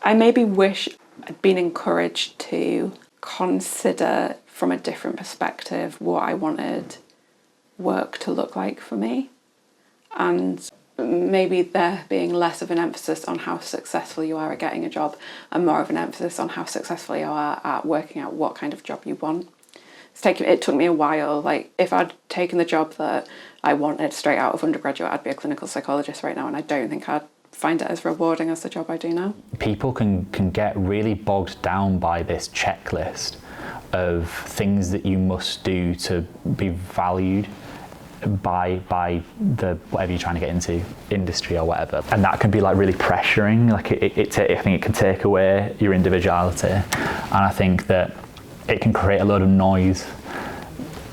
I maybe wish I'd been encouraged to consider from a different perspective what I wanted work to look like for me, and maybe there being less of an emphasis on how successful you are at getting a job and more of an emphasis on how successful you are at working out what kind of job you want. It took me a while. Like, if I'd taken the job that I wanted straight out of undergraduate, I'd be a clinical psychologist right now, and I don't think I'd find it as rewarding as the job I do now. People can get really bogged down by this checklist of things that you must do to be valued by the whatever you're trying to get into, industry or whatever, and that can be like really pressuring. Like I think it can take away your individuality, and I think that it can create a lot of noise,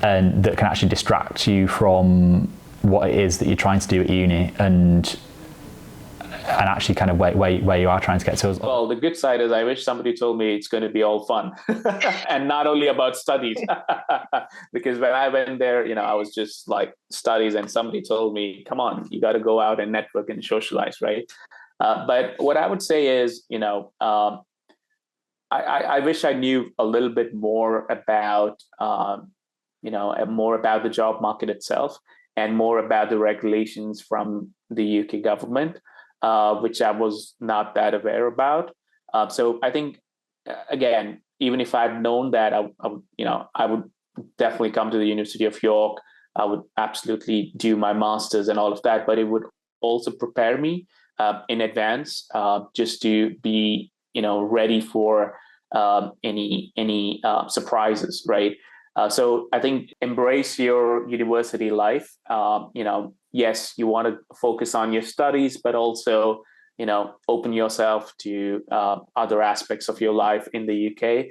and that can actually distract you from what it is that you're trying to do at uni, and actually kind of where you are trying to get to. Well, the good side is I wish somebody told me it's going to be all fun and not only about studies. Because when I went there, I was just like studies, and somebody told me, come on, you got to go out and network and socialize, right? But what I would say is, I wish I knew a little bit more about, more about the job market itself and more about the regulations from the UK government, which I was not that aware about. So I think, again, even if I'd known that, I would definitely come to the University of York. I would absolutely do my master's and all of that, but it would also prepare me in advance, just to be, ready for any surprises, right? So I think embrace your university life. Yes, you want to focus on your studies, but also, open yourself to other aspects of your life in the UK.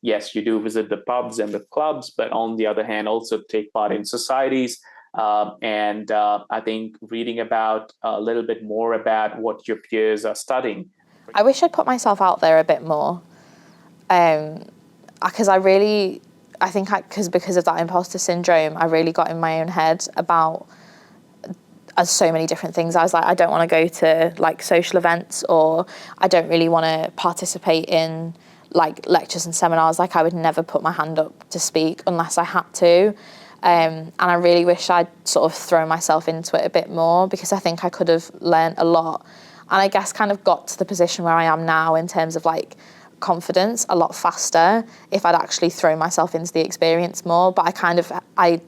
Yes, you do visit the pubs and the clubs, but on the other hand, also take part in societies. And I think reading about a little bit more about what your peers are studying. I wish I'd put myself out there a bit more, because because of that imposter syndrome, I really got in my own head about so many different things. I was like, I don't want to go to like social events, or I don't really want to participate in like lectures and seminars. Like, I would never put my hand up to speak unless I had to. And I really wish I'd sort of thrown myself into it a bit more, because I think I could have learned a lot. And I guess kind of got to the position where I am now in terms of like confidence a lot faster if I'd actually thrown myself into the experience more. But I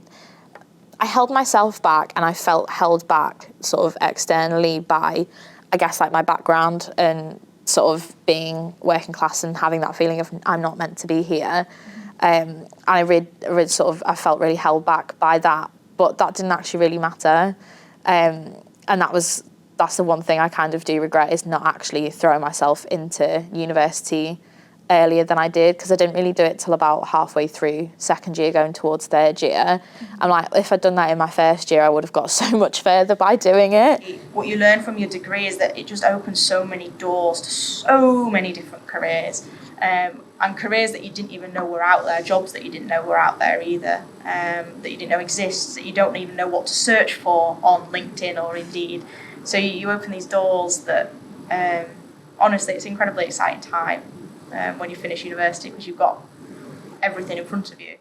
held myself back, and I felt held back sort of externally by, I guess, like my background and sort of being working class and having that feeling of I'm not meant to be here. And I felt really held back by that, but that didn't actually really matter. And that's the one thing I kind of do regret, is not actually throwing myself into university earlier than I did, because I didn't really do it till about halfway through second year going towards third year. I'm like, if I'd done that in my first year, I would have got so much further by doing it. What you learn from your degree is that it just opens so many doors to so many different careers, and careers that you didn't even know were out there, jobs that you didn't know were out there either, that you didn't know exists, that you don't even know what to search for on LinkedIn or Indeed. So you open these doors that, honestly, it's an incredibly exciting time when you finish university, because you've got everything in front of you.